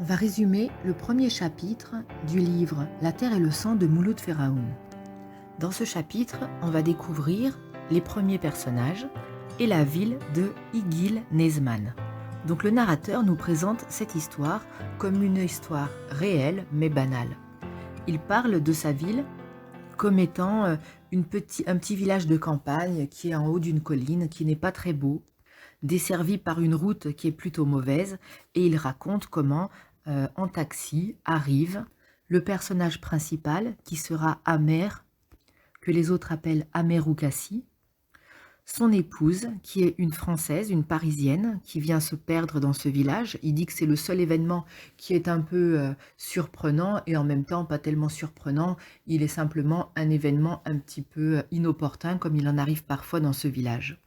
On va résumer le premier chapitre du livre La terre et le sang de Mouloud Feraoun. Dans ce chapitre, on va découvrir les premiers personnages et la ville de Igil Nezman. Donc le narrateur nous présente cette histoire comme une histoire réelle mais banale. Il parle de sa ville comme étant un petit village de campagne qui est en haut d'une colline, qui n'est pas très beau, desservi par une route qui est plutôt mauvaise, et il raconte comment, en taxi, arrive le personnage principal, qui sera Amer, que les autres appellent Amer Oukassi, son épouse, qui est une Française, une Parisienne, qui vient se perdre dans ce village. Il dit que c'est le seul événement qui est un peu surprenant, et en même temps pas tellement surprenant. Il est simplement un événement un petit peu inopportun, comme il en arrive parfois dans ce village.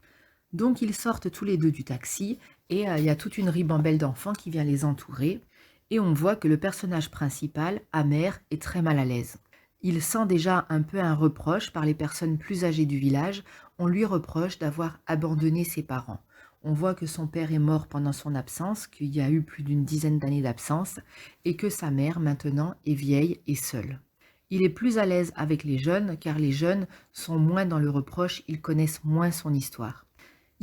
Donc ils sortent tous les deux du taxi, et il y a toute une ribambelle d'enfants qui vient les entourer, et on voit que le personnage principal, Amer, est très mal à l'aise. Il sent déjà un peu un reproche par les personnes plus âgées du village. On lui reproche d'avoir abandonné ses parents. On voit que son père est mort pendant son absence, qu'il y a eu plus d'une dizaine d'années d'absence, et que sa mère, maintenant, est vieille et seule. Il est plus à l'aise avec les jeunes, car les jeunes sont moins dans le reproche, ils connaissent moins son histoire.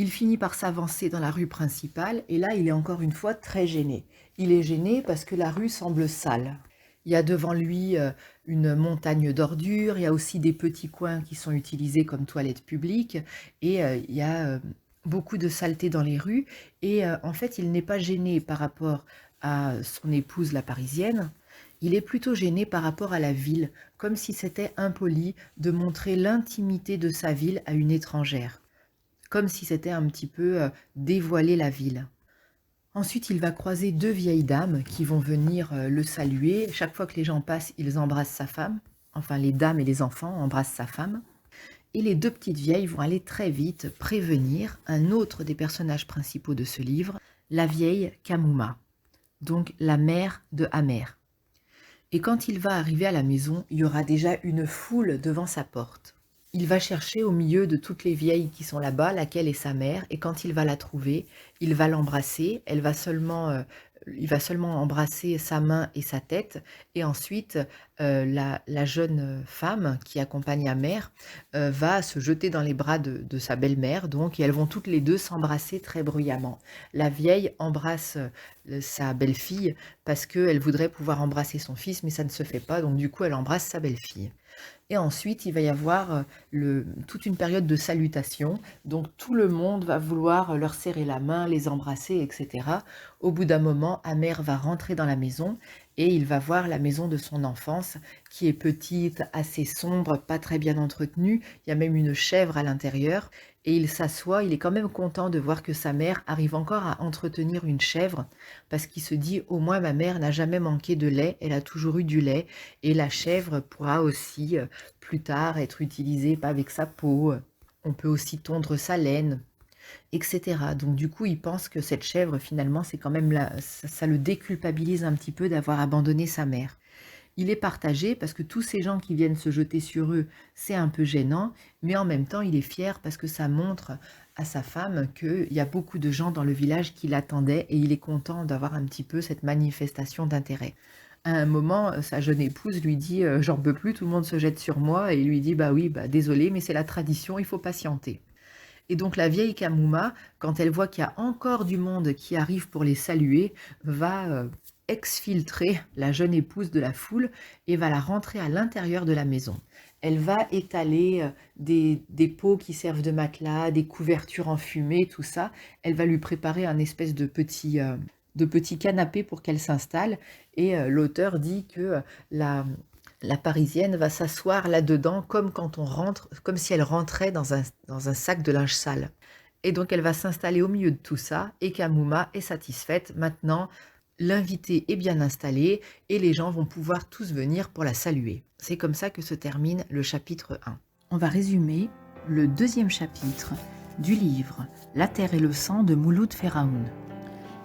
Il finit par s'avancer dans la rue principale, et là, il est encore une fois très gêné. Il est gêné parce que la rue semble sale. Il y a devant lui une montagne d'ordures, il y a aussi des petits coins qui sont utilisés comme toilettes publiques, et il y a beaucoup de saleté dans les rues, et en fait, il n'est pas gêné par rapport à son épouse, la Parisienne. Il est plutôt gêné par rapport à la ville, comme si c'était impoli de montrer l'intimité de sa ville à une étrangère, comme si c'était un petit peu dévoiler la ville. Ensuite, il va croiser deux vieilles dames qui vont venir le saluer. Chaque fois que les gens passent, ils embrassent sa femme. Enfin, les dames et les enfants embrassent sa femme. Et les deux petites vieilles vont aller très vite prévenir un autre des personnages principaux de ce livre, la vieille Kamouma, donc la mère de Amer. Et quand il va arriver à la maison, il y aura déjà une foule devant sa porte. Il va chercher au milieu de toutes les vieilles qui sont là-bas, laquelle est sa mère, et quand il va la trouver, il va l'embrasser. Il va seulement embrasser sa main et sa tête, et ensuite la jeune femme qui accompagne Amer va se jeter dans les bras de sa belle-mère, donc, et elles vont toutes les deux s'embrasser très bruyamment. La vieille embrasse sa belle-fille parce qu'elle voudrait pouvoir embrasser son fils, mais ça ne se fait pas, donc du coup elle embrasse sa belle-fille. Et ensuite, il va y avoir toute une période de salutation. Donc, tout le monde va vouloir leur serrer la main, les embrasser, etc. Au bout d'un moment, Amer va rentrer dans la maison et il va voir la maison de son enfance qui est petite, assez sombre, pas très bien entretenue. Il y a même une chèvre à l'intérieur. Et il s'assoit, il est quand même content de voir que sa mère arrive encore à entretenir une chèvre parce qu'il se dit, au moins ma mère n'a jamais manqué de lait, elle a toujours eu du lait, et la chèvre pourra aussi plus tard être utilisée pas avec sa peau, on peut aussi tondre sa laine, etc. Donc du coup, il pense que cette chèvre, finalement, c'est quand même ça le déculpabilise un petit peu d'avoir abandonné sa mère. Il est partagé parce que tous ces gens qui viennent se jeter sur eux, c'est un peu gênant, mais en même temps, il est fier parce que ça montre à sa femme qu'il y a beaucoup de gens dans le village qui l'attendaient, et il est content d'avoir un petit peu cette manifestation d'intérêt. À un moment, sa jeune épouse lui dit j'en peux plus, tout le monde se jette sur moi, et il lui dit bah oui, bah désolé, mais c'est la tradition, il faut patienter. Et donc la vieille Kamouma, quand elle voit qu'il y a encore du monde qui arrive pour les saluer, va exfiltrer la jeune épouse de la foule et va la rentrer à l'intérieur de la maison. Elle va étaler des pots qui servent de matelas, des couvertures enfumées, tout ça. Elle va lui préparer un espèce de petit canapé pour qu'elle s'installe. Et l'auteur dit que la Parisienne va s'asseoir là-dedans comme quand on rentre, comme si elle rentrait dans un sac de linge sale. Et donc elle va s'installer au milieu de tout ça, et Kamouma est satisfaite. Maintenant, l'invité est bien installé et les gens vont pouvoir tous venir pour la saluer. C'est comme ça que se termine le chapitre 1. On va résumer le deuxième chapitre du livre La terre et le sang de Mouloud Feraoun.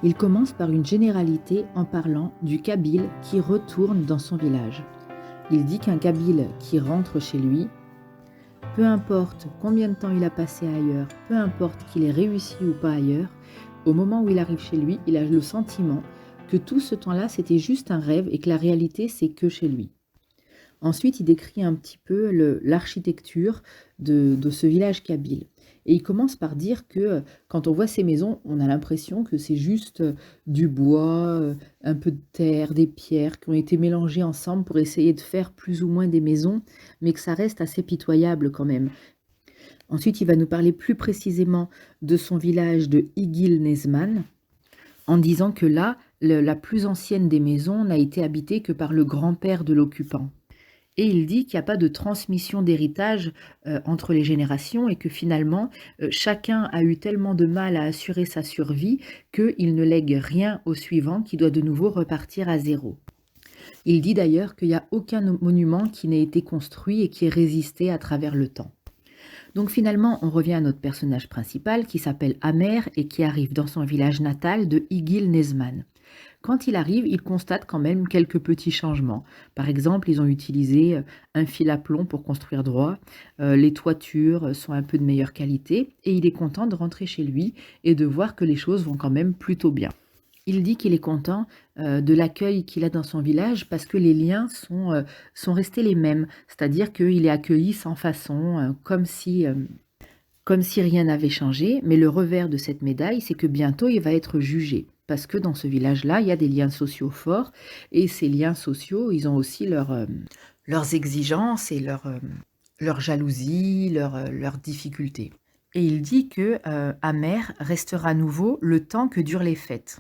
Il commence par une généralité en parlant du Kabyle qui retourne dans son village. Il dit qu'un Kabyle qui rentre chez lui, peu importe combien de temps il a passé ailleurs, peu importe qu'il ait réussi ou pas ailleurs, au moment où il arrive chez lui, il a le sentiment que tout ce temps-là, c'était juste un rêve et que la réalité, c'est que chez lui. Ensuite, il décrit un petit peu l'architecture de ce village kabyle. Et il commence par dire que quand on voit ces maisons, on a l'impression que c'est juste du bois, un peu de terre, des pierres qui ont été mélangées ensemble pour essayer de faire plus ou moins des maisons, mais que ça reste assez pitoyable quand même. Ensuite, il va nous parler plus précisément de son village de Igil Nezman, en disant que là, la plus ancienne des maisons n'a été habitée que par le grand-père de l'occupant. Et il dit qu'il n'y a pas de transmission d'héritage entre les générations et que finalement, chacun a eu tellement de mal à assurer sa survie qu'il ne lègue rien au suivant qui doit de nouveau repartir à zéro. Il dit d'ailleurs qu'il n'y a aucun monument qui n'ait été construit et qui ait résisté à travers le temps. Donc finalement, on revient à notre personnage principal qui s'appelle Amer et qui arrive dans son village natal de Igil Nezman. Quand il arrive, il constate quand même quelques petits changements. Par exemple, ils ont utilisé un fil à plomb pour construire droit, les toitures sont un peu de meilleure qualité, et il est content de rentrer chez lui et de voir que les choses vont quand même plutôt bien. Il dit qu'il est content de l'accueil qu'il a dans son village parce que les liens sont restés les mêmes, c'est-à-dire qu'il est accueilli sans façon, comme si rien n'avait changé, mais le revers de cette médaille, c'est que bientôt il va être jugé. Parce que dans ce village-là, il y a des liens sociaux forts, et ces liens sociaux, ils ont aussi leurs exigences et leur jalousie, leurs difficultés. Et il dit que Amer restera à nouveau le temps que durent les fêtes.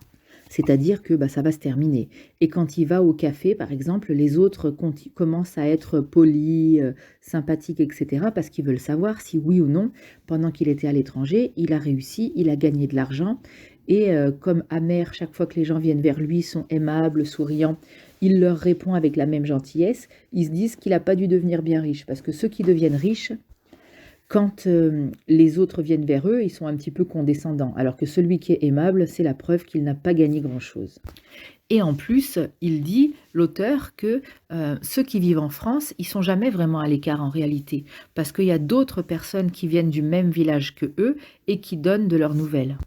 C'est-à-dire que ça va se terminer. Et quand il va au café, par exemple, les autres commencent à être polis, sympathiques, etc. parce qu'ils veulent savoir si oui ou non, pendant qu'il était à l'étranger, il a réussi, il a gagné de l'argent. Et comme Amer, chaque fois que les gens viennent vers lui, sont aimables, souriants, il leur répond avec la même gentillesse, ils se disent qu'il n'a pas dû devenir bien riche. Parce que ceux qui deviennent riches, quand les autres viennent vers eux, ils sont un petit peu condescendants. Alors que celui qui est aimable, c'est la preuve qu'il n'a pas gagné grand-chose. Et en plus, il dit, l'auteur, que ceux qui vivent en France, ils sont jamais vraiment à l'écart en réalité. Parce qu'il y a d'autres personnes qui viennent du même village que eux et qui donnent de leurs nouvelles.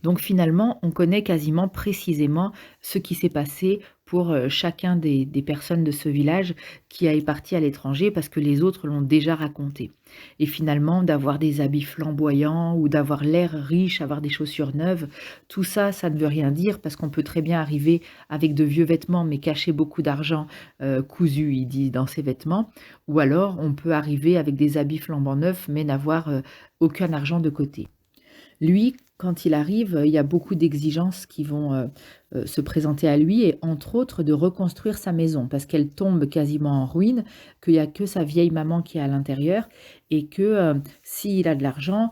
Donc finalement, on connaît quasiment précisément ce qui s'est passé pour chacun des personnes de ce village qui est parti à l'étranger parce que les autres l'ont déjà raconté. Et finalement, d'avoir des habits flamboyants ou d'avoir l'air riche, avoir des chaussures neuves, tout ça, ça ne veut rien dire parce qu'on peut très bien arriver avec de vieux vêtements mais cacher beaucoup d'argent cousu, il dit, dans ses vêtements. Ou alors, on peut arriver avec des habits flambant neufs mais n'avoir aucun argent de côté. Lui, quand il arrive, il y a beaucoup d'exigences qui vont se présenter à lui et entre autres de reconstruire sa maison parce qu'elle tombe quasiment en ruine, qu'il n'y a que sa vieille maman qui est à l'intérieur et que s'il a de l'argent,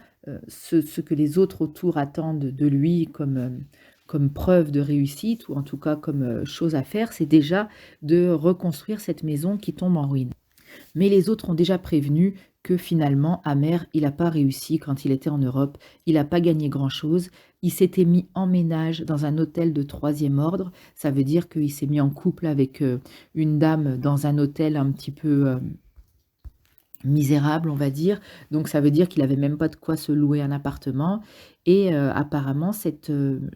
ce que les autres autour attendent de lui comme preuve de réussite ou en tout cas comme chose à faire, c'est déjà de reconstruire cette maison qui tombe en ruine. Mais les autres ont déjà prévenu que finalement, Amer, il n'a pas réussi quand il était en Europe, il n'a pas gagné grand-chose, il s'était mis en ménage dans un hôtel de 3e ordre, ça veut dire qu'il s'est mis en couple avec une dame dans un hôtel un petit peu misérable, on va dire, donc ça veut dire qu'il n'avait même pas de quoi se louer un appartement, et apparemment, cette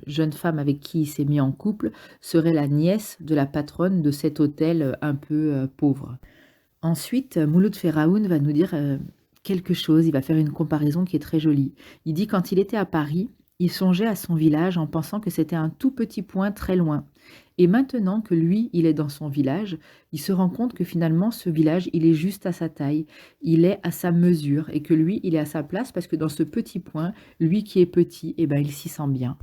jeune femme avec qui il s'est mis en couple serait la nièce de la patronne de cet hôtel un peu pauvre. Ensuite, Mouloud Feraoun va nous dire quelque chose, il va faire une comparaison qui est très jolie. Il dit quand il était à Paris, il songeait à son village en pensant que c'était un tout petit point très loin. Et maintenant que lui, il est dans son village, il se rend compte que finalement, ce village, il est juste à sa taille, il est à sa mesure, et que lui, il est à sa place parce que dans ce petit point, lui qui est petit, eh ben, il s'y sent bien.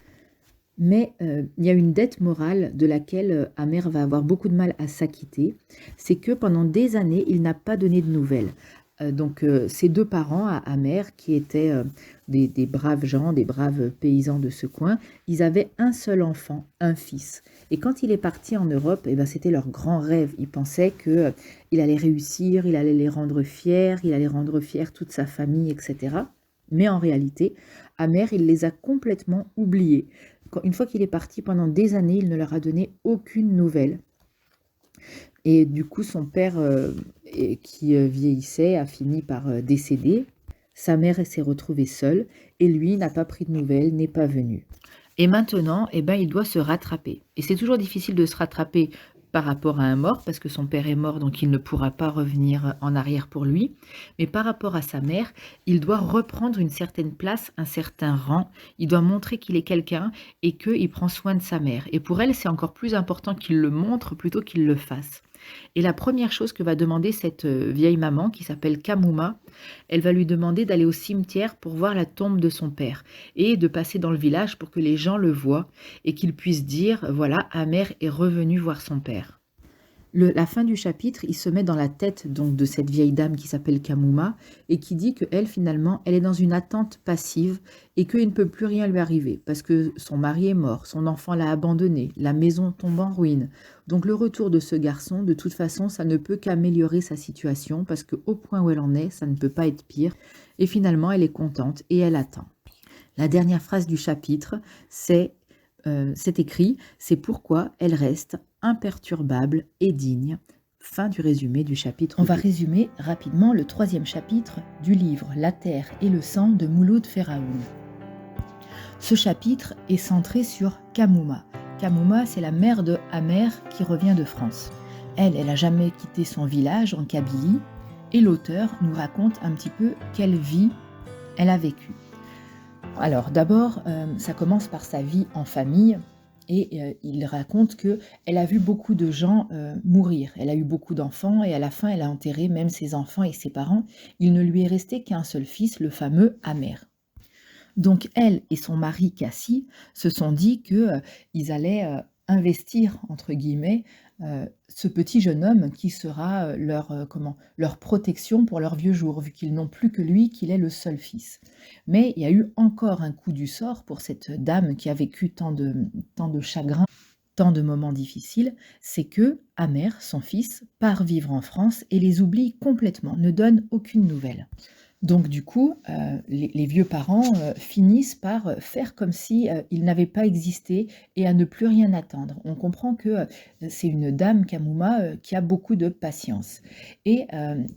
Mais il y a une dette morale de laquelle Amer va avoir beaucoup de mal à s'acquitter, c'est que pendant des années, il n'a pas donné de nouvelles. Donc ses deux parents, à Amer, qui étaient des braves gens, des braves paysans de ce coin, ils avaient un seul enfant, un fils. Et quand il est parti en Europe, eh ben, c'était leur grand rêve. Ils pensaient qu'il allait réussir, il allait les rendre fiers, il allait rendre fiers toute sa famille, etc. Mais en réalité, Amer, il les a complètement oubliés. Une fois qu'il est parti pendant des années, il ne leur a donné aucune nouvelle. Et du coup, son père, qui vieillissait, a fini par décéder. Sa mère s'est retrouvée seule et lui n'a pas pris de nouvelles, n'est pas venu. Et maintenant, eh ben, il doit se rattraper. Et c'est toujours difficile de se rattraper par rapport à un mort, parce que son père est mort, donc il ne pourra pas revenir en arrière pour lui. Mais par rapport à sa mère, il doit reprendre une certaine place, un certain rang. Il doit montrer qu'il est quelqu'un et qu'il prend soin de sa mère. Et pour elle, c'est encore plus important qu'il le montre plutôt qu'il le fasse. Et la première chose que va demander cette vieille maman, qui s'appelle Kamuma, elle va lui demander d'aller au cimetière pour voir la tombe de son père et de passer dans le village pour que les gens le voient et qu'ils puissent dire, voilà, Amer est revenu voir son père. La fin du chapitre, il se met dans la tête donc de cette vieille dame qui s'appelle Kamuma et qui dit qu'elle, finalement, elle est dans une attente passive et qu'il ne peut plus rien lui arriver parce que son mari est mort, son enfant l'a abandonné, la maison tombe en ruine. Donc le retour de ce garçon, de toute façon, ça ne peut qu'améliorer sa situation parce qu'au point où elle en est, ça ne peut pas être pire. Et finalement, elle est contente et elle attend. La dernière phrase du chapitre, c'est écrit, c'est pourquoi elle reste imperturbable et digne. Fin du résumé du chapitre. On va résumer rapidement le 3e chapitre du livre La terre et le sang de Mouloud Feraoun. Ce chapitre est centré sur Kamuma. Kamuma, c'est la mère de Amer qui revient de France. Elle n'a jamais quitté son village en Kabylie et l'auteur nous raconte un petit peu quelle vie elle a vécue. Alors d'abord, ça commence par sa vie en famille et il raconte qu'elle a vu beaucoup de gens mourir. Elle a eu beaucoup d'enfants et à la fin, elle a enterré même ses enfants et ses parents. Il ne lui est resté qu'un seul fils, le fameux Amer. Donc elle et son mari Cassie se sont dit qu'ils allaient investir, entre guillemets, ce petit jeune homme qui sera leur protection pour leurs vieux jours, vu qu'ils n'ont plus que lui, qu'il est le seul fils. Mais il y a eu encore un coup du sort pour cette dame qui a vécu tant de chagrin, tant de moments difficiles, c'est que Amer, son fils, part vivre en France et les oublie complètement, ne donne aucune nouvelle. Donc du coup, les vieux parents finissent par faire comme si ils n'avaient pas existé et à ne plus rien attendre. On comprend que c'est une dame, Kamuma, qui a beaucoup de patience. Et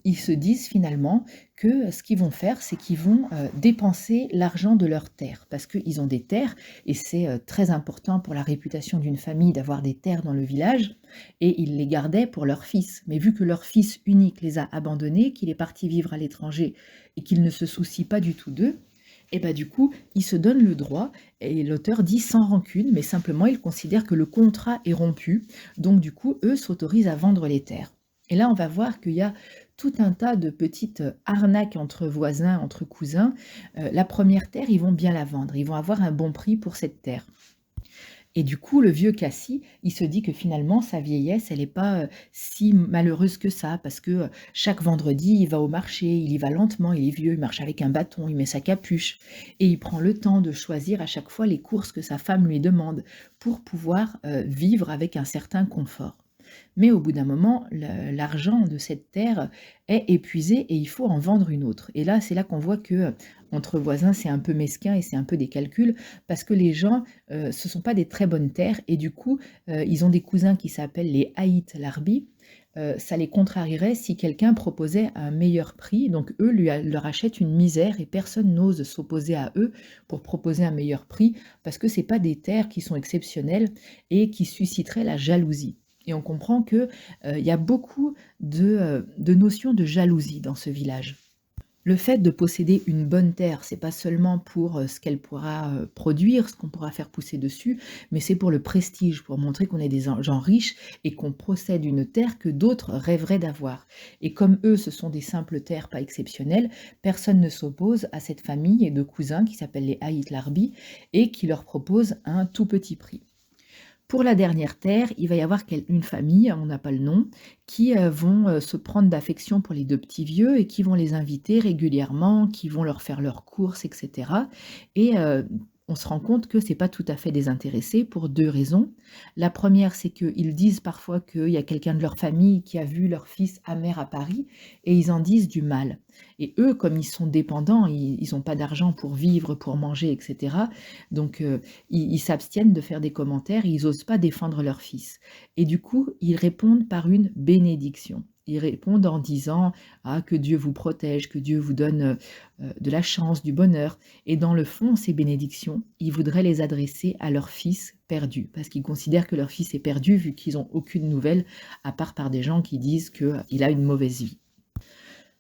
ils se disent finalement que ce qu'ils vont faire, c'est qu'ils vont dépenser l'argent de leurs terres, parce qu'ils ont des terres, et c'est très important pour la réputation d'une famille d'avoir des terres dans le village, et ils les gardaient pour leur fils. Mais vu que leur fils unique les a abandonnés, qu'il est parti vivre à l'étranger, et qu'il ne se soucie pas du tout d'eux, et bah du coup, il se donne le droit, et l'auteur dit sans rancune, mais simplement il considère que le contrat est rompu, donc du coup, eux s'autorisent à vendre les terres. Et là, on va voir qu'il y a tout un tas de petites arnaques entre voisins, entre cousins. La première terre, ils vont bien la vendre, ils vont avoir un bon prix pour cette terre. Et du coup, le vieux Cassie, il se dit que finalement, sa vieillesse, elle n'est pas si malheureuse que ça, parce que chaque vendredi, il va au marché, il y va lentement, il est vieux, il marche avec un bâton, il met sa capuche, et il prend le temps de choisir à chaque fois les courses que sa femme lui demande pour pouvoir vivre avec un certain confort. Mais au bout d'un moment, l'argent de cette terre est épuisé et il faut en vendre une autre. Et là, c'est là qu'on voit que entre voisins, c'est un peu mesquin et c'est un peu des calculs, parce que les gens, ce sont pas des très bonnes terres, et du coup, ils ont des cousins qui s'appellent les Haït Larbi. Ça les contrarierait si quelqu'un proposait un meilleur prix, donc eux leur achètent une misère et personne n'ose s'opposer à eux pour proposer un meilleur prix, parce que c'est pas des terres qui sont exceptionnelles et qui susciteraient la jalousie. Et on comprend qu'il y a beaucoup de notions de jalousie dans ce village. Le fait de posséder une bonne terre, c'est pas seulement pour ce qu'elle pourra produire, ce qu'on pourra faire pousser dessus, mais c'est pour le prestige, pour montrer qu'on est des gens riches et qu'on possède une terre que d'autres rêveraient d'avoir. Et comme eux, ce sont des simples terres pas exceptionnelles, personne ne s'oppose à cette famille de cousins qui s'appellent les Haït Larbi et qui leur propose un tout petit prix. Pour la dernière terre, il va y avoir une famille, on n'a pas le nom, qui vont se prendre d'affection pour les deux petits vieux et qui vont les inviter régulièrement, qui vont leur faire leurs courses, etc. Et on se rend compte que c'est pas tout à fait désintéressé pour deux raisons. La première, c'est qu'ils disent parfois qu'il y a quelqu'un de leur famille qui a vu leur fils Amer à Paris et ils en disent du mal. Et eux, comme ils sont dépendants, ils n'ont pas d'argent pour vivre, pour manger, etc. Donc ils s'abstiennent de faire des commentaires et ils n'osent pas défendre leur fils. Et du coup, ils répondent par une bénédiction. Ils répondent en disant: «Ah, que Dieu vous protège, que Dieu vous donne, de la chance, du bonheur» et dans le fond, ces bénédictions, ils voudraient les adresser à leur fils perdu, parce qu'ils considèrent que leur fils est perdu vu qu'ils ont aucune nouvelle, à part par des gens qui disent qu'il a une mauvaise vie.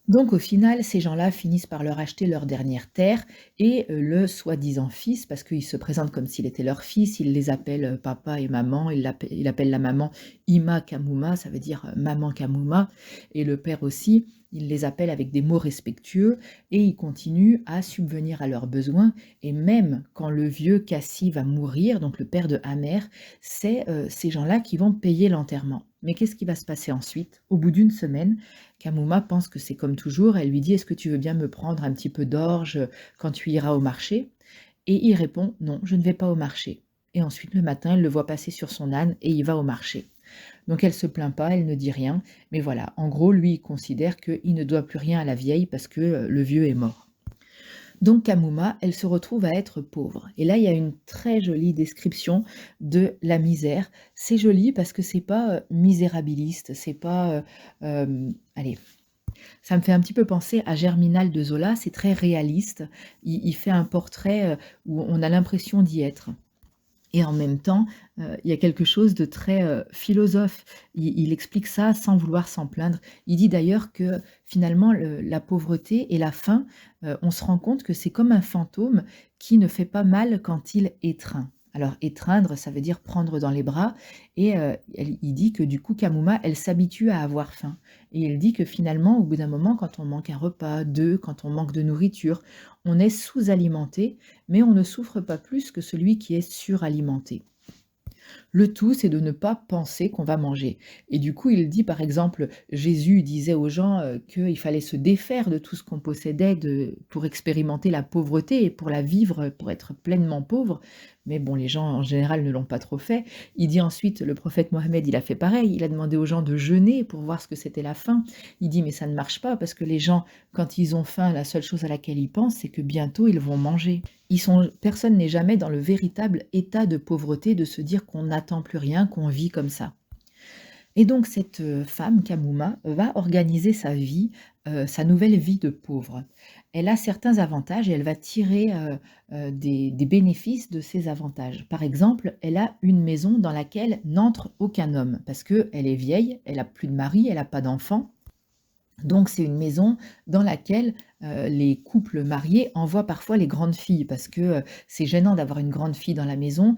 Donc au final, ces gens-là finissent par leur acheter leur dernière terre et le soi-disant fils, parce qu'il se présente comme s'il était leur fils, il les appelle, papa et maman, il appelle la maman Ima Kamuma, ça veut dire, maman Kamuma et le père aussi, il les appelle avec des mots respectueux et il continue à subvenir à leurs besoins et même quand le vieux Cassie va mourir, donc le père de Amer, c'est, ces gens-là qui vont payer l'enterrement. Mais qu'est-ce qui va se passer ensuite? Au bout d'une semaine, Kamuma pense que c'est comme toujours, elle lui dit: «Est-ce que tu veux bien me prendre un petit peu d'orge, quand tu iras au marché?» et il répond: «Non, je ne vais pas au marché» et ensuite le matin, elle le voit passer sur son âne et il va au marché. Donc elle se plaint pas, elle ne dit rien, mais voilà, en gros, lui, il considère qu'il ne doit plus rien à la vieille parce que, le vieux est mort. Donc Kamuma, elle se retrouve à être pauvre. Et là, il y a une très jolie description de la misère. C'est joli parce que c'est pas misérabiliste, c'est pas, allez, ça me fait un petit peu penser à Germinal de Zola. C'est très réaliste. Il fait un portrait où on a l'impression d'y être. Et en même temps, il y a quelque chose de très, philosophe. Il explique ça sans vouloir s'en plaindre. Il dit d'ailleurs que finalement la pauvreté et la faim, on se rend compte que c'est comme un fantôme qui ne fait pas mal quand il étreint. Alors étreindre, ça veut dire prendre dans les bras et il dit que du coup Kamuma, elle s'habitue à avoir faim et il dit que finalement, au bout d'un moment, quand on manque un repas, 2, quand on manque de nourriture, on est sous-alimenté mais on ne souffre pas plus que celui qui est suralimenté. Le tout, c'est de ne pas penser qu'on va manger. Et du coup, il dit, par exemple, Jésus disait aux gens qu'il fallait se défaire de tout ce qu'on possédait pour expérimenter la pauvreté et pour la vivre, pour être pleinement pauvre. Mais bon, les gens en général ne l'ont pas trop fait. Il dit ensuite, le prophète Mohammed, il a fait pareil. Il a demandé aux gens de jeûner pour voir ce que c'était la faim. Il dit, mais ça ne marche pas parce que les gens, quand ils ont faim, la seule chose à laquelle ils pensent, c'est que bientôt ils vont manger. Personne n'est jamais dans le véritable état de pauvreté de se dire qu'on n'attend plus rien, qu'on vit comme ça. Et donc cette femme, Kamuma, va organiser sa vie, sa nouvelle vie de pauvre. Elle a certains avantages et elle va tirer des bénéfices de ces avantages. Par exemple, elle a une maison dans laquelle n'entre aucun homme parce qu'elle est vieille, elle a plus de mari, elle n'a pas d'enfant. Donc c'est une maison dans laquelle, les couples mariés envoient parfois les grandes filles parce que, c'est gênant d'avoir une grande fille dans la maison,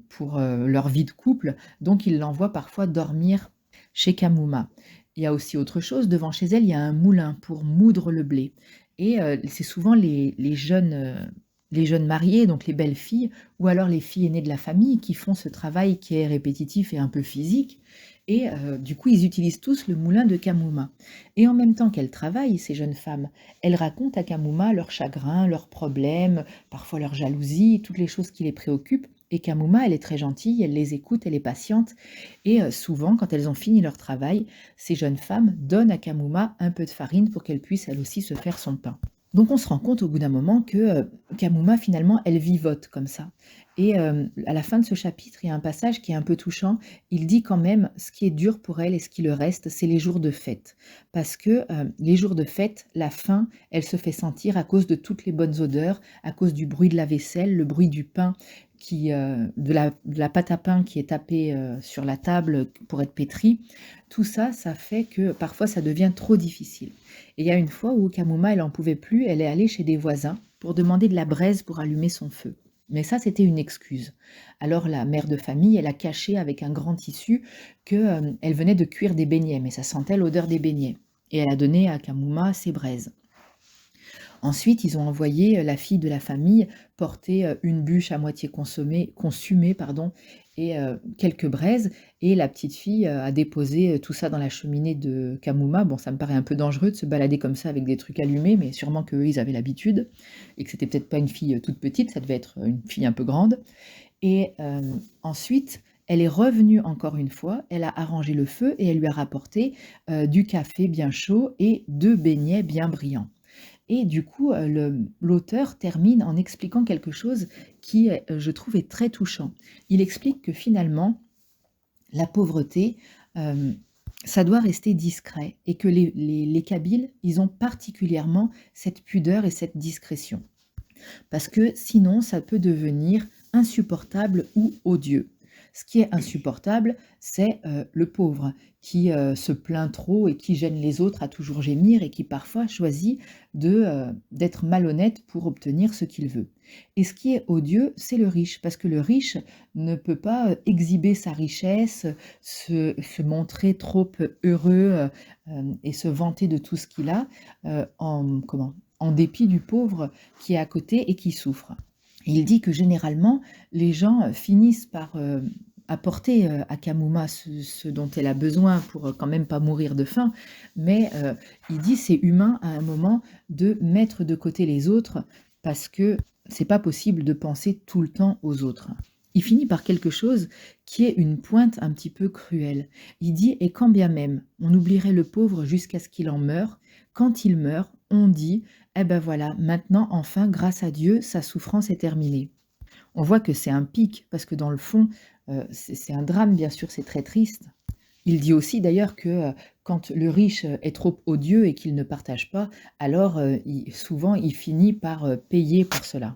pour, leur vie de couple, donc ils l'envoient parfois dormir chez Kamuma. Il y a aussi autre chose, devant chez elle, il y a un moulin pour moudre le blé et c'est souvent les jeunes mariés, donc les belles filles ou alors les filles aînées de la famille qui font ce travail qui est répétitif et un peu physique et du coup, ils utilisent tous le moulin de Kamuma. Et en même temps qu'elles travaillent, ces jeunes femmes, elles racontent à Kamuma leurs chagrins, leurs problèmes, parfois leurs jalousies, toutes les choses qui les préoccupent. Et Kamuma, elle est très gentille, elle les écoute, elle est patiente. Et souvent, quand elles ont fini leur travail, ces jeunes femmes donnent à Kamuma un peu de farine pour qu'elle puisse elle aussi se faire son pain. Donc on se rend compte au bout d'un moment que Kamuma, finalement, elle vivote comme ça. Et à la fin de ce chapitre, il y a un passage qui est un peu touchant. Il dit quand même ce qui est dur pour elle et ce qui le reste, c'est les jours de fête. Parce que les jours de fête, la faim, elle se fait sentir à cause de toutes les bonnes odeurs, à cause du bruit de la vaisselle, le bruit du pain, de la pâte à pain qui est tapée sur la table pour être pétrie. Tout ça, ça fait que parfois ça devient trop difficile. Et il y a une fois où Kamuma, elle en pouvait plus, elle est allée chez des voisins pour demander de la braise pour allumer son feu. Mais ça, c'était une excuse. Alors la mère de famille, elle a caché avec un grand tissu que, elle venait de cuire des beignets, mais ça sentait l'odeur des beignets. Et elle a donné à Kamuma ses braises. Ensuite, ils ont envoyé la fille de la famille porter une bûche à moitié consumée pardon, et quelques braises. Et la petite fille a déposé tout ça dans la cheminée de Kamuma. Bon, ça me paraît un peu dangereux de se balader comme ça avec des trucs allumés, mais sûrement qu'eux, ils avaient l'habitude. Et que c'était peut-être pas une fille toute petite, ça devait être une fille un peu grande. Et ensuite, elle est revenue encore une fois, elle a arrangé le feu et elle lui a rapporté du café bien chaud et 2 beignets bien brillants. Et du coup, l'auteur termine en expliquant quelque chose qui, je trouve, est très touchant. Il explique que finalement, la pauvreté, ça doit rester discret et que les Kabyles, ils ont particulièrement cette pudeur et cette discrétion. Parce que sinon, ça peut devenir insupportable ou odieux. Ce qui est insupportable, c'est le pauvre qui se plaint trop et qui gêne les autres à toujours gémir et qui parfois choisit d'être malhonnête pour obtenir ce qu'il veut. Et ce qui est odieux, c'est le riche, parce que le riche ne peut pas exhiber sa richesse, se montrer trop heureux et se vanter de tout ce qu'il a en dépit du pauvre qui est à côté et qui souffre. Et il dit que généralement, les gens finissent par apporter à Kamuma ce dont elle a besoin pour quand même pas mourir de faim, mais il dit c'est humain à un moment de mettre de côté les autres parce que c'est pas possible de penser tout le temps aux autres. Il finit par quelque chose qui est une pointe un petit peu cruelle. Il dit « Et quand bien même on oublierait le pauvre jusqu'à ce qu'il en meure, quand il meurt, on dit « Eh ben voilà, maintenant, enfin, grâce à Dieu, sa souffrance est terminée. » On voit que c'est un pic, parce que dans le fond, c'est un drame, bien sûr, c'est très triste. Il dit aussi d'ailleurs que quand le riche est trop odieux et qu'il ne partage pas, alors souvent il finit par payer pour cela.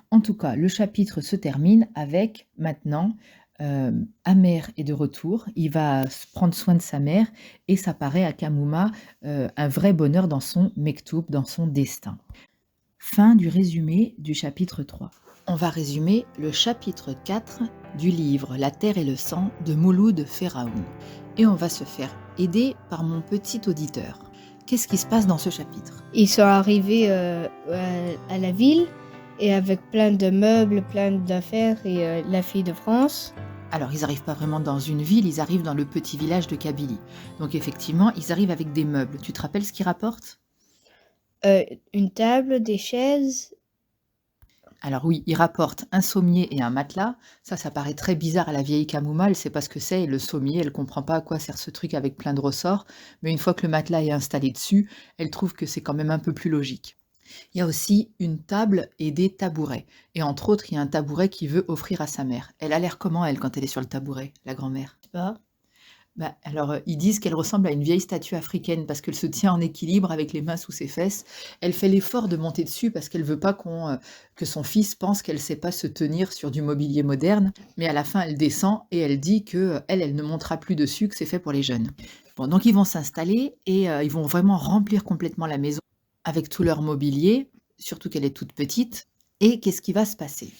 En tout cas, le chapitre se termine avec maintenant Amer est de retour, il va prendre soin de sa mère et ça paraît à Kamuma un vrai bonheur dans son mektoub, dans son destin. Fin du résumé du chapitre 3. On va résumer le chapitre 4 du livre La terre et le sang de Mouloud Feraoun. Et on va se faire aider par mon petit auditeur. Qu'est-ce qui se passe dans ce chapitre? Ils sont arrivés à la ville et avec plein de meubles, plein d'affaires et la fille de France. Alors, ils n'arrivent pas vraiment dans une ville, ils arrivent dans le petit village de Kabylie. Donc effectivement, ils arrivent avec des meubles. Tu te rappelles ce qu'ils rapportent? Une table, des chaises. Alors oui, ils rapportent un sommier et un matelas. Ça paraît très bizarre à la vieille Kamuma, elle ne sait pas ce que c'est. Et le sommier, elle ne comprend pas à quoi sert ce truc avec plein de ressorts. Mais une fois que le matelas est installé dessus, elle trouve que c'est quand même un peu plus logique. Il y a aussi une table et des tabourets. Et entre autres, il y a un tabouret qu'il veut offrir à sa mère. Elle a l'air comment, elle, quand elle est sur le tabouret, la grand-mère? Je sais pas. Alors, ils disent qu'elle ressemble à une vieille statue africaine parce qu'elle se tient en équilibre avec les mains sous ses fesses. Elle fait l'effort de monter dessus parce qu'elle veut pas que son fils pense qu'elle sait pas se tenir sur du mobilier moderne. Mais à la fin, elle descend et elle dit que elle ne montera plus dessus, que c'est fait pour les jeunes. Bon, donc ils vont s'installer et ils vont vraiment remplir complètement la maison avec tout leur mobilier, surtout qu'elle est toute petite. Et qu'est-ce qui va se passer?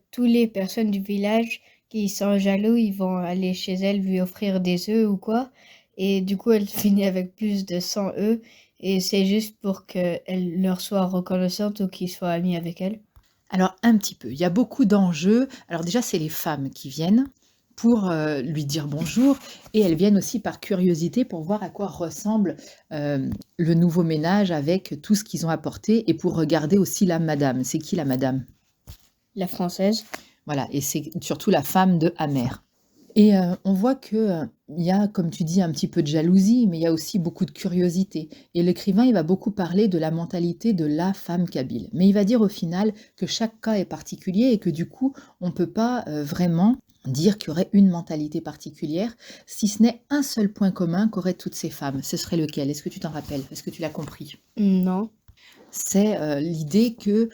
Tous les personnes du village qui sont jaloux, ils vont aller chez elle lui offrir des œufs ou quoi. Et du coup, elle finit avec plus de 100 œufs. Et c'est juste pour qu'elle leur soit reconnaissante ou qu'ils soient amis avec elle. Alors un petit peu, il y a beaucoup d'enjeux. Alors déjà, c'est les femmes qui viennent pour lui dire bonjour et elles viennent aussi par curiosité pour voir à quoi ressemble le nouveau ménage avec tout ce qu'ils ont apporté et pour regarder aussi la madame. C'est qui la madame? La française. Voilà, et c'est surtout la femme de Amer. Et on voit qu'il y a, comme tu dis, un petit peu de jalousie, mais il y a aussi beaucoup de curiosité. Et l'écrivain, il va beaucoup parler de la mentalité de la femme kabyle. Mais il va dire au final que chaque cas est particulier et que du coup, on ne peut pas vraiment dire qu'il y aurait une mentalité particulière, si ce n'est un seul point commun qu'auraient toutes ces femmes. Ce serait lequel? Est-ce que tu t'en rappelles? Est-ce que tu l'as compris? Non. C'est l'idée que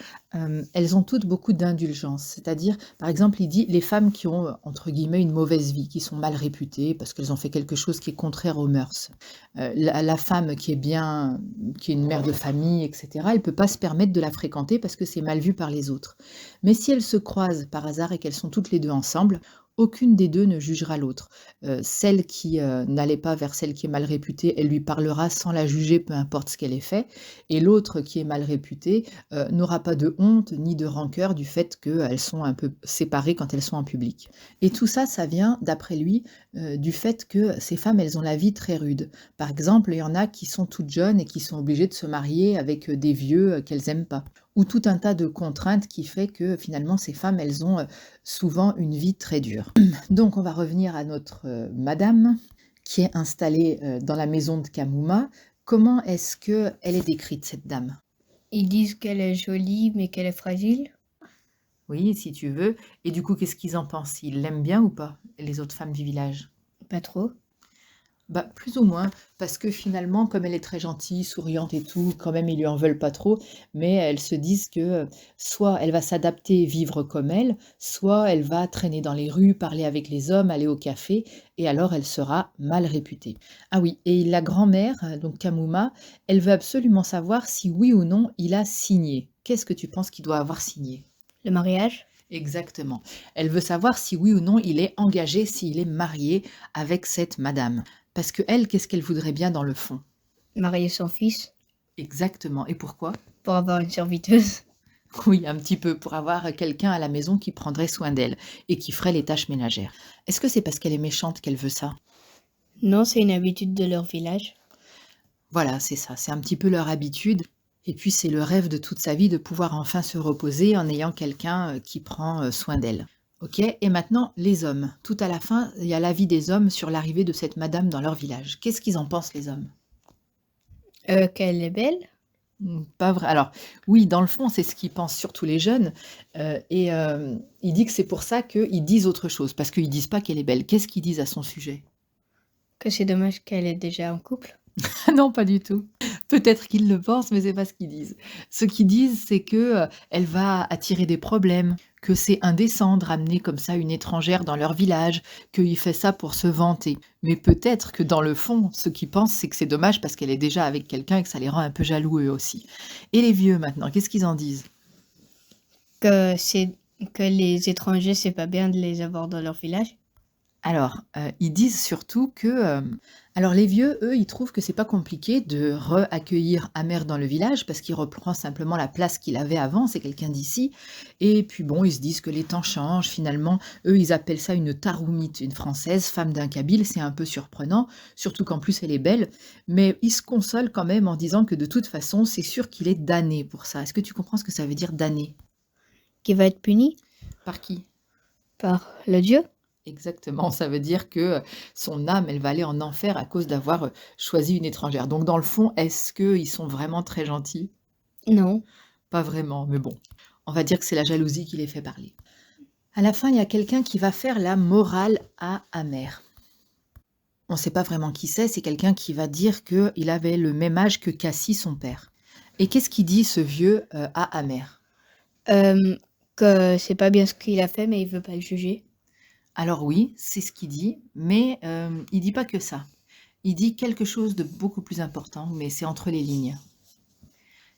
elles ont toutes beaucoup d'indulgence. C'est-à-dire, par exemple, il dit les femmes qui ont, entre guillemets, une mauvaise vie, qui sont mal réputées parce qu'elles ont fait quelque chose qui est contraire aux mœurs. La femme qui est bien, qui est une mère de famille, etc., elle peut pas se permettre de la fréquenter parce que c'est mal vu par les autres. Mais si elles se croisent par hasard et qu'elles sont toutes les deux ensemble, aucune des deux ne jugera l'autre. Celle qui n'allait pas vers celle qui est mal réputée, elle lui parlera sans la juger, peu importe ce qu'elle ait fait. Et l'autre qui est mal réputée n'aura pas de honte ni de rancœur du fait qu'elles sont un peu séparées quand elles sont en public. Et tout ça, ça vient, d'après lui, du fait que ces femmes, elles ont la vie très rude. Par exemple, il y en a qui sont toutes jeunes et qui sont obligées de se marier avec des vieux qu'elles n'aiment pas. Ou tout un tas de contraintes qui fait que finalement, ces femmes, elles ont souvent une vie très dure. Donc, on va revenir à notre madame qui est installée dans la maison de Kamuma. Comment est-ce qu'elle est décrite, cette dame? Ils disent qu'elle est jolie, mais qu'elle est fragile. Oui, si tu veux. Et du coup, qu'est-ce qu'ils en pensent? Ils l'aiment bien ou pas, les autres femmes du village? Pas trop. Bah, plus ou moins, parce que finalement, comme elle est très gentille, souriante et tout, quand même, ils lui en veulent pas trop, mais elles se disent que soit elle va s'adapter, vivre comme elle, soit elle va traîner dans les rues, parler avec les hommes, aller au café, et alors elle sera mal réputée. Ah oui, et la grand-mère, donc Kamuma, elle veut absolument savoir si oui ou non il a signé. Qu'est-ce que tu penses qu'il doit avoir signé? Le mariage? Exactement. Elle veut savoir si oui ou non il est engagé, s'il est marié avec cette madame. Parce que elle, qu'est-ce qu'elle voudrait bien dans le fond? Marier son fils Exactement. Et pourquoi? pour avoir une serviteuse? Oui, un petit peu, pour avoir quelqu'un à la maison qui prendrait soin d'elle et qui ferait les tâches ménagères. Est-ce que c'est parce qu'elle est méchante qu'elle veut ça? Non, c'est une habitude de leur village. Voilà, c'est ça, c'est un petit peu leur habitude. Et puis c'est le rêve de toute sa vie de pouvoir enfin se reposer en ayant quelqu'un qui prend soin d'elle. Ok, et maintenant les hommes. Tout à la fin, il y a l'avis des hommes sur l'arrivée de cette madame dans leur village. Qu'est-ce qu'ils en pensent les hommes? Qu'elle est belle? Pas vrai. Alors oui, dans le fond, c'est ce qu'ils pensent surtout les jeunes, il dit que c'est pour ça qu'ils disent autre chose, parce qu'ils disent pas qu'elle est belle. Qu'est-ce qu'ils disent à son sujet? Que c'est dommage qu'elle est déjà en couple? Non, pas du tout. Peut-être qu'ils le pensent, mais c'est pas ce qu'ils disent. Ce qu'ils disent, c'est que, elle va attirer des problèmes, que c'est indécent de ramener comme ça une étrangère dans leur village, qu'il fait ça pour se vanter. Mais peut-être que dans le fond, ce qu'ils pensent, c'est que c'est dommage parce qu'elle est déjà avec quelqu'un et que ça les rend un peu jaloux eux aussi. Et les vieux maintenant, qu'est-ce qu'ils en disent? Que les étrangers, c'est pas bien de les avoir dans leur village? Alors, ils disent surtout que, alors les vieux, eux, ils trouvent que c'est pas compliqué de re-accueillir Amer dans le village parce qu'il reprend simplement la place qu'il avait avant, c'est quelqu'un d'ici et puis bon, ils se disent que les temps changent finalement. Eux, ils appellent ça une Taroumite, une Française, femme d'un Kabyle, c'est un peu surprenant, surtout qu'en plus elle est belle, mais ils se consolent quand même en disant que de toute façon, c'est sûr qu'il est damné pour ça. Est-ce que tu comprends ce que ça veut dire damné? Qui va être puni Par qui? par le dieu? Exactement, ça veut dire que son âme, elle va aller en enfer à cause d'avoir, choisi une étrangère. Donc dans le fond, est-ce qu'ils sont vraiment très gentils? Non. Pas vraiment, mais bon, on va dire que c'est la jalousie qui les fait parler. À la fin, il y a quelqu'un qui va faire la morale à Amer. On ne sait pas vraiment qui c'est quelqu'un qui va dire qu'il avait le même âge que Cassie, son père. Et qu'est-ce qu'il dit ce vieux, à Amer? Que c'est pas bien ce qu'il a fait, mais il veut pas le juger. Alors oui, c'est ce qu'il dit, mais il dit pas que ça. Il dit quelque chose de beaucoup plus important, mais c'est entre les lignes.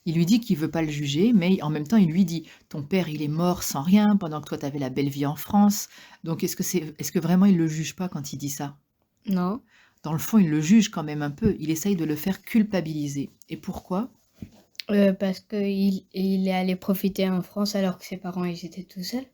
Il lui dit qu'il veut pas le juger, mais en même temps, il lui dit: «Ton père, il est mort sans rien, pendant que toi, tu avais la belle vie en France». Donc est-ce que vraiment il le juge pas quand il dit ça? Non. Dans le fond, il le juge quand même un peu, il essaye de le faire culpabiliser. Et pourquoi? Parce qu'il est allé profiter en France alors que ses parents, ils étaient tout seuls.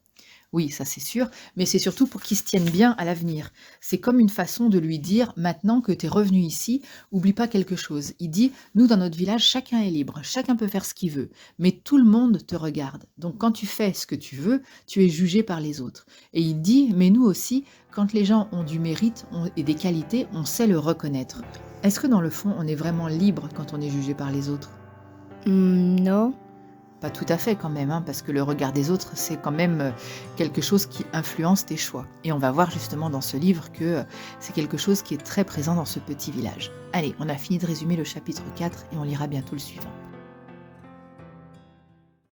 Oui, ça c'est sûr, mais c'est surtout pour qu'il se tienne bien à l'avenir. C'est comme une façon de lui dire: «Maintenant que tu es revenu ici, oublie pas quelque chose». Il dit: «Nous, dans notre village, chacun est libre, chacun peut faire ce qu'il veut, mais tout le monde te regarde. Donc quand tu fais ce que tu veux, tu es jugé par les autres». Et il dit: «Mais nous aussi, quand les gens ont du mérite et des qualités, on sait le reconnaître». Est-ce que dans le fond, on est vraiment libre quand on est jugé par les autres? Non. Pas tout à fait quand même, hein, parce que le regard des autres, c'est quand même quelque chose qui influence tes choix. Et on va voir justement dans ce livre que c'est quelque chose qui est très présent dans ce petit village. Allez, on a fini de résumer le chapitre 4 et on lira bientôt le suivant.